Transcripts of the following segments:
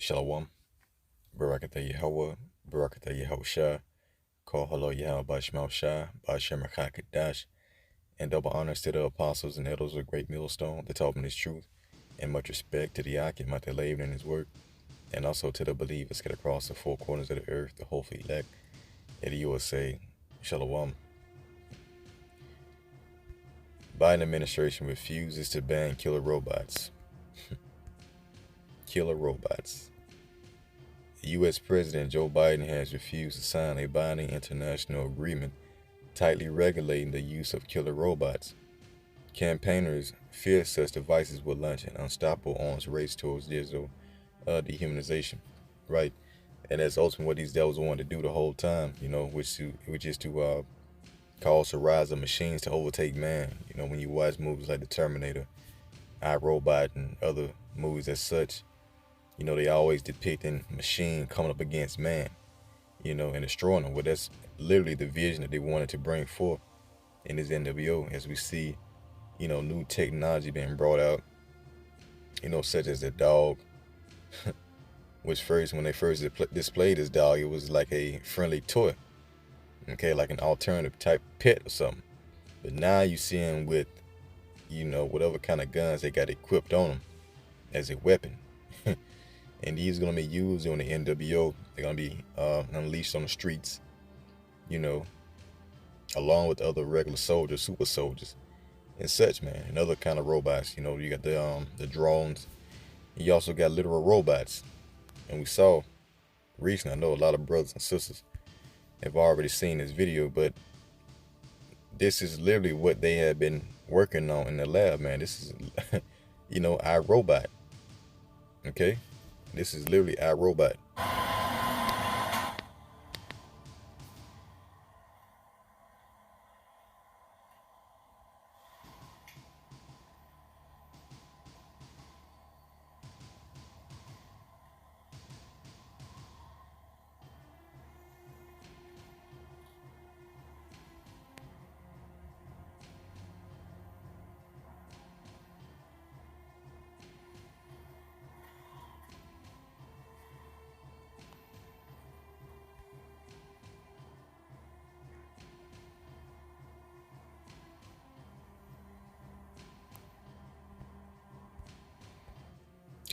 Shalom, Barakatah Yahweh, Barakatah Yahushua, Call Hello Yahweh Bashmal Shah, Bashem Kadash, and double honors to the apostles and elders of Great Millstone that taught me this truth, and much respect to the Akim out there laboring in his work, and also to the believers scattered across the four corners of the earth, the whole elect, in the USA. Shalom. Biden administration refuses to ban killer robots. Killer robots. U.S. President Joe Biden has refused to sign a binding international agreement tightly regulating the use of killer robots. Campaigners fear such devices will launch an unstoppable arms race towards digital dehumanization, right? And that's ultimately what these devils wanted to do the whole time, which is to cause the rise of machines to overtake man. When you watch movies like The Terminator, I, Robot, and other movies as such, they always depicting machine coming up against man, and destroying them. Well, that's literally the vision that they wanted to bring forth in this NWO, as we see, new technology being brought out, such as the dog, which first, when they first displayed this dog, it was like a friendly toy, okay, like an alternative type pet or something. But now you see them with, whatever kind of guns they got equipped on them as a weapon. And these are going to be used on the NWO. They're going to be unleashed on the streets, along with other regular soldiers, super soldiers, and such, man, and other kind of robots. You got the drones. You also got literal robots. And we saw recently, I know a lot of brothers and sisters have already seen this video, but this is literally what they have been working on in the lab, man. This is, iRobot. Okay? This is literally iRobot.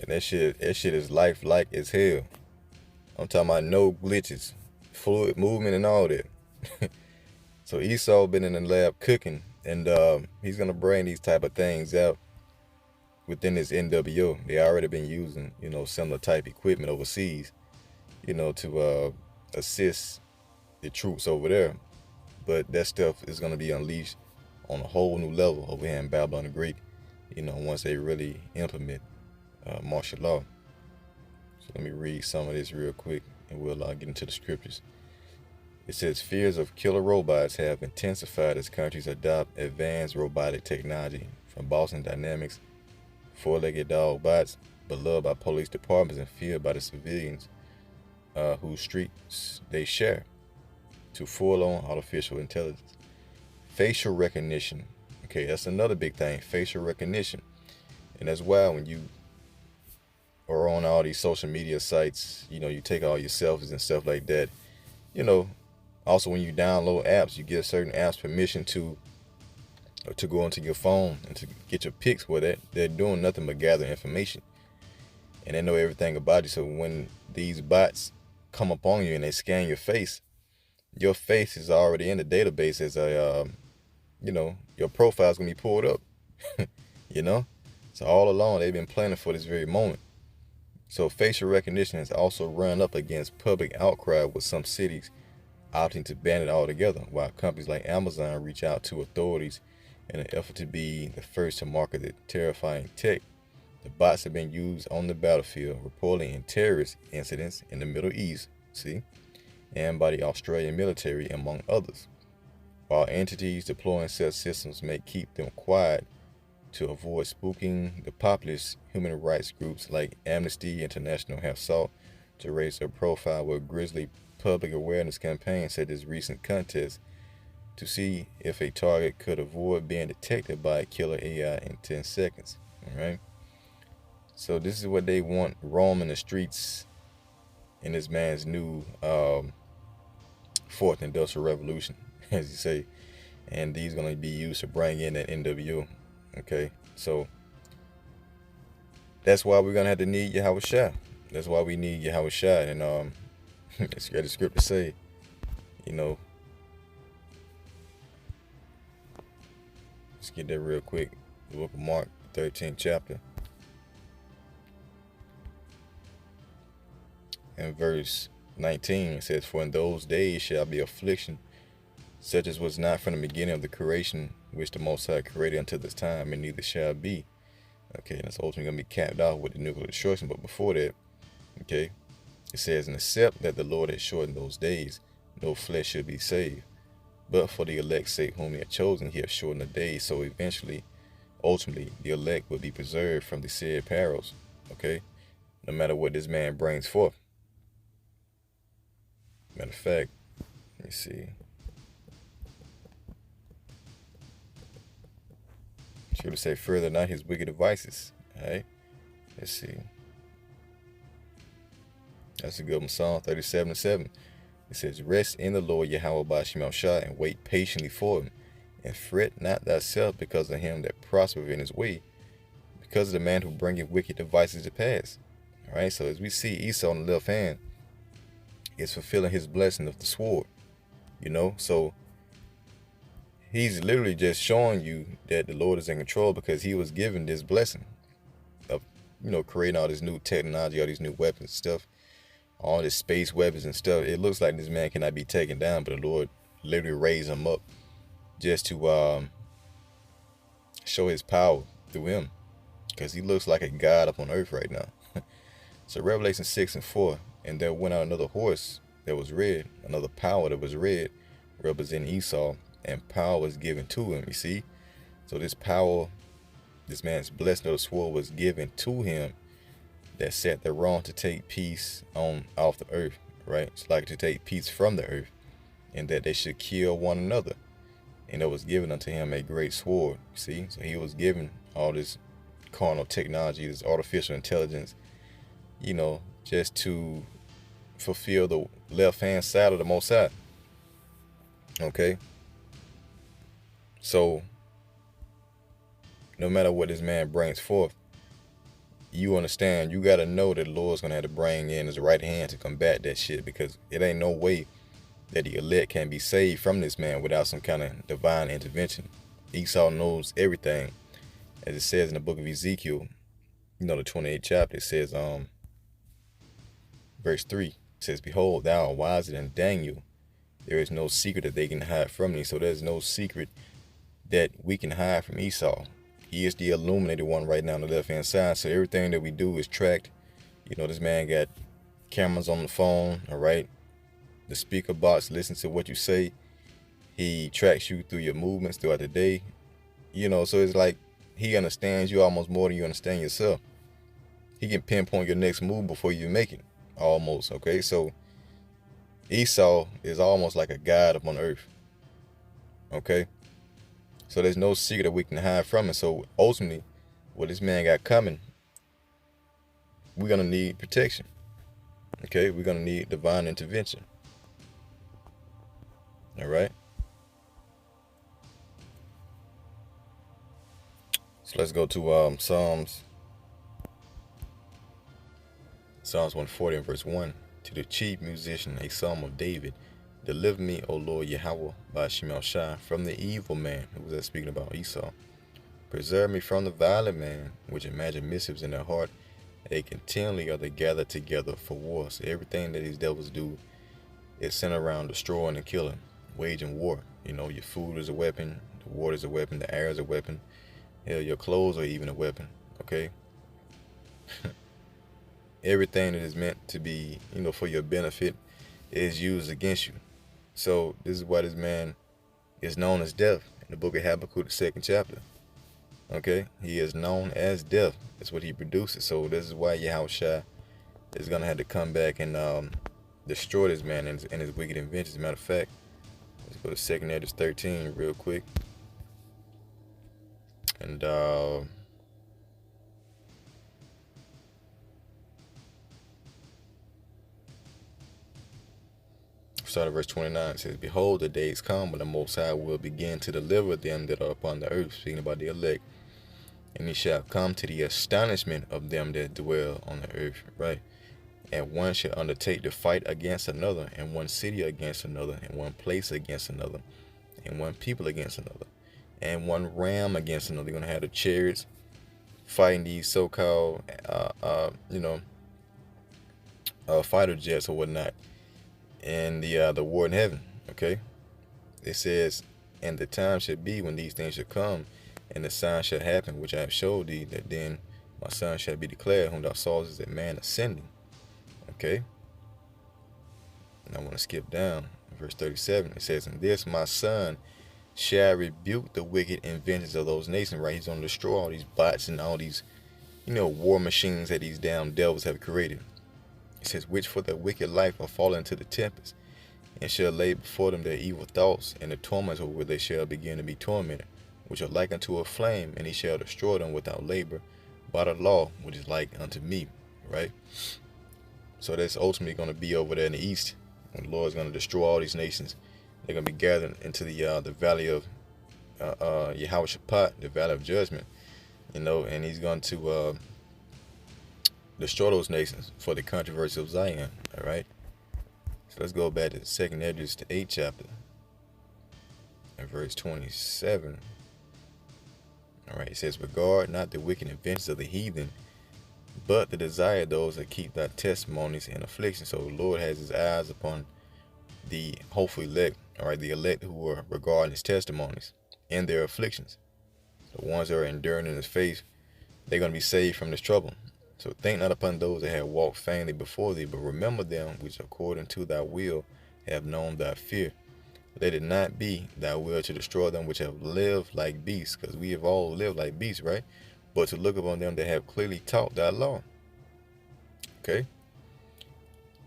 And that shit is lifelike as hell. I'm talking about no glitches, fluid movement and all that. So Esau been in the lab cooking, and he's gonna bring these type of things out within this NWO. They already been using, similar type equipment overseas, to assist the troops over there. But that stuff is gonna be unleashed on a whole new level over here in Babylon the Great, once they really implement martial law. So let me read some of this real quick, and we'll get into the scriptures. It says, fears of killer robots have intensified as countries adopt advanced robotic technology, from Boston Dynamics' four-legged dog bots, beloved by police departments and feared by the civilians whose streets they share, to full-on artificial intelligence. Facial recognition. Okay, that's another big thing, facial recognition. And that's why when you are on all these social media sites, you take all your selfies and stuff like that. Also, when you download apps, you give certain apps permission to go into your phone and to get your pics with it. They're doing nothing but gather information, and they know everything about you. So when these bots come up on you and they scan your face is already in the database as a, your profile's gonna be pulled up. So all along they've been planning for this very moment. So facial recognition has also run up against public outcry, with some cities opting to ban it altogether, while companies like Amazon reach out to authorities in an effort to be the first to market the terrifying tech. The bots have been used on the battlefield, reportedly in terrorist incidents in the Middle East, and by the Australian military, among others. While entities deploying such systems may keep them quiet to avoid spooking the populist, human rights groups like Amnesty International have sought to raise their profile with grisly public awareness campaigns such as recent contests to see if a target could avoid being detected by a killer AI in 10 seconds. All right. So this is what they want roaming the streets in this man's new fourth industrial revolution, as you say. And these going to be used to bring in that NWO. Okay, so that's why we're gonna have to need Yahweh Shah. That's why we need Yahweh Shah. And it's got the script to say, you know, let's get that real quick. The book of Mark, 13th chapter, and verse 19, it says, "For in those days shall be affliction, such as was not from the beginning of the creation, which the Most High created until this time, and neither shall be." Okay, and it's ultimately going to be capped off with the nuclear destruction. But before that, okay, it says, "And except that the Lord had shortened those days, no flesh should be saved. But for the elect's sake whom he had chosen, he hath shortened the days." So eventually, ultimately, the elect will be preserved from the said perils. Okay, no matter what this man brings forth. Matter of fact, let me see. She would say, "Further not his wicked devices." Alright, let's see. That's a good one. Psalm 37:7. It says, "Rest in the Lord Yahweh Ba'Shem El Shah, and wait patiently for him, and fret not thyself because of him that prospereth in his way, because of the man who bringeth wicked devices to pass." Alright, so as we see, Esau on the left hand is fulfilling his blessing of the sword. So he's literally just showing you that the Lord is in control, because he was given this blessing of, creating all this new technology, all these new weapons and stuff, all this space weapons and stuff. It looks like this man cannot be taken down, but the Lord literally raised him up just to show his power through him, because he looks like a god up on earth right now. So Revelation 6:4, "And there went out another horse that was red, another power that was red, representing Esau, and power was given to him." You see? So this power, this man's blessing of the sword, was given to him, that set the wrong to take peace off the earth, right? It's like to take peace from the earth, and that they should kill one another. And it was given unto him a great sword. See? So he was given all this carnal technology, this artificial intelligence, just to fulfill the left hand side of the Most High. Okay? So no matter what this man brings forth, you understand, you got to know that the Lord's going to have to bring in his right hand to combat that shit, because it ain't no way that the elect can be saved from this man without some kind of divine intervention. Esau knows everything. As it says in the book of Ezekiel, the 28th chapter, it says, verse 3, it says, "Behold, thou art wiser than Daniel. There is no secret that they can hide from thee." So there's no secret that we can hide from Esau. He is the illuminated one right now on the left-hand side. So everything that we do is tracked. This man got cameras on the phone, all right? The speaker box listens to what you say. He tracks you through your movements throughout the day. So it's like he understands you almost more than you understand yourself. He can pinpoint your next move before you make it, almost, okay? So Esau is almost like a god upon earth, okay? So there's no secret that we can hide from it. So ultimately, what this man got coming, we're going to need protection. Okay? We're going to need divine intervention. All right? So let's go to Psalms 140 and verse 1. "To the chief musician, a psalm of David. Deliver me, O Lord Yahweh, Ba'Shem El Shah, from the evil man." Who was that speaking about? Esau. "Preserve me from the violent man, which imagine mischiefs in their heart. They continually are they gathered together for war." So everything that these devils do is centered around destroying and killing, waging war. Your food is a weapon, the water is a weapon, the air is a weapon. Hell, your clothes are even a weapon. Okay? Everything that is meant to be, for your benefit is used against you. So this is why this man is known as death in the book of Habakkuk, the 2nd chapter. Okay? He is known as death. That's what he produces. So this is why Yahweh Shah is going to have to come back and destroy this man and his wicked inventions. As a matter of fact, let's go to 2nd Esdras 13 real quick. And start at verse 29. It says, behold, the days come when the Most High will begin to deliver them that are upon the earth, speaking about the elect. And he shall come to the astonishment of them that dwell on the earth, right? And one shall undertake to fight against another, and one city against another, and one place against another, and one people against another, and one ram against another. You're going to have the chariots fighting these so-called, fighter jets or whatnot, and the war in heaven. Okay, it says, and the time should be when these things should come, and the sign shall happen, which I have showed thee, that then my son shall be declared, whom thou sawest as a man ascending. Okay, and I want to skip down verse 37. It says, and this my son shall rebuke the wicked inventions of those nations. Right, he's going to destroy all these bots and all these, war machines that these damn devils have created. It says, which for their wicked life are fallen into the tempest, and shall lay before them their evil thoughts, and the torments where they shall begin to be tormented, which are like unto a flame, and he shall destroy them without labor by the law, which is like unto me. Right? So that's ultimately going to be over there in the east, when the Lord is going to destroy all these nations. They're going to be gathered into the valley of Yehoshaphat, the valley of judgment, and he's going to destroy those nations for the controversy of Zion. All right, so let's go back to 2nd Esdras, the 8th chapter, and verse 27. All right, it says, regard not the wicked inventions of the heathen, but the desire of those that keep thy testimonies and affliction. So the Lord has his eyes upon the hopeful elect, all right, the elect who are regarding his testimonies and their afflictions. The ones that are enduring in his faith, they're going to be saved from this trouble. So think not upon those that have walked faintly before thee, but remember them which according to thy will have known thy fear. Let it not be thy will to destroy them which have lived like beasts, because we have all lived like beasts, right? But to look upon them that have clearly taught thy law. Okay?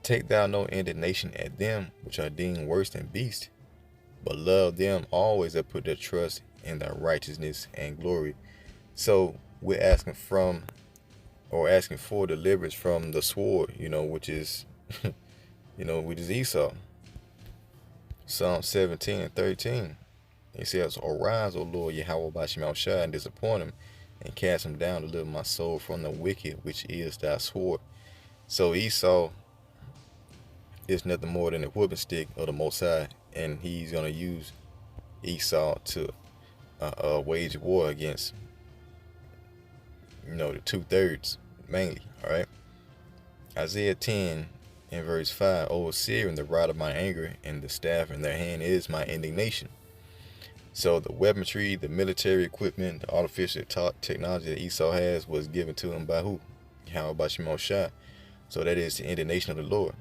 Take thou no indignation at them which are deemed worse than beasts, but love them always that put their trust in thy righteousness and glory. So we're asking for deliverance from the sword, which is, which is Esau. Psalm 17:13. It says, arise, O Lord, Yahweh Bashim Shai, and disappoint him, and cast him down to deliver my soul from the wicked, which is thy sword. So Esau is nothing more than a whipping stick of the Most High, and he's going to use Esau to wage war against, the 2/3 mainly. All right. Isaiah 10 and verse 5. O Assyrian, the rod of my anger, and the staff in their hand is my indignation. So the weaponry, the military equipment, the artificial technology that Esau has was given to him by who? Yahweh Bashim Shai. So that is the indignation of the Lord.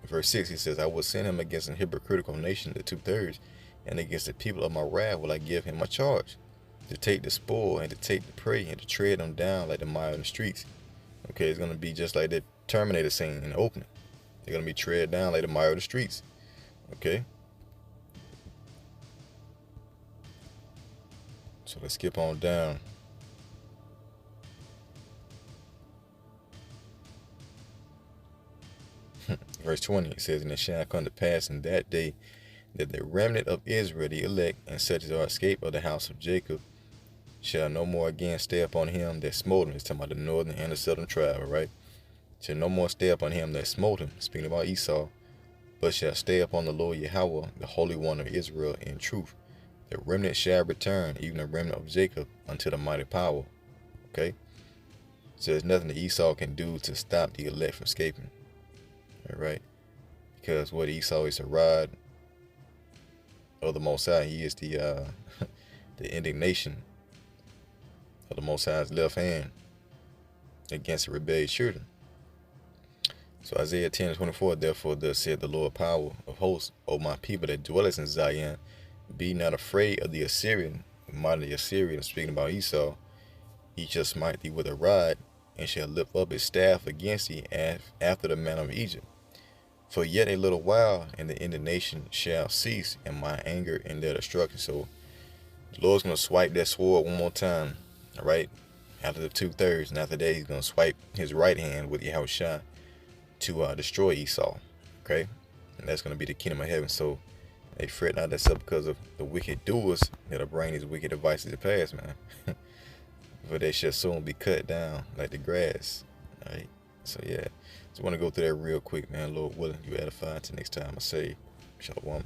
Verse 6, he says, I will send him against an hypocritical nation, the 2/3, and against the people of my wrath will I give him a charge, to take the spoil and to take the prey and to tread them down like the mire in the streets. Okay, it's going to be just like that Terminator scene in the opening. They're going to be tread down like the mire of the streets. Okay. So let's skip on down. Verse 20, it says, and it shall come to pass in that day that the remnant of Israel, the elect, and such as are escaped of the house of Jacob, shall no more again stay upon him that smote him. It's talking about the northern and the southern tribe, right? Shall no more stay upon him that smote him, speaking about Esau, but shall stay upon the Lord Yahweh, the Holy One of Israel, in truth. The remnant shall return, even the remnant of Jacob, unto the mighty power. Okay? So there's nothing that Esau can do to stop the elect from escaping. All right? Because what Esau is a rod of the Most High. He is the the indignation of the Most High's left hand against the rebellious children. So Isaiah 10:24, therefore thus said the Lord power of hosts, O my people that dwelleth in Zion, be not afraid of the Assyrian. Mighty Assyrian, speaking about Esau, he shall smite thee with a rod, and shall lift up his staff against thee after the manner of Egypt. For yet a little while, and the indignation shall cease, and my anger and their destruction. So the Lord's going to swipe that sword one more time, all right, after the 2/3, and after that he's going to swipe his right hand with Yahushua to destroy Esau. Okay, and that's going to be the kingdom of heaven. So, hey, fret not thyself because of the wicked doers that'll bring these wicked devices to pass, man. For they shall soon be cut down like the grass. All right. So yeah, just want to go through that real quick, man. Lord willing, you edify. Until next time, I say, shalom.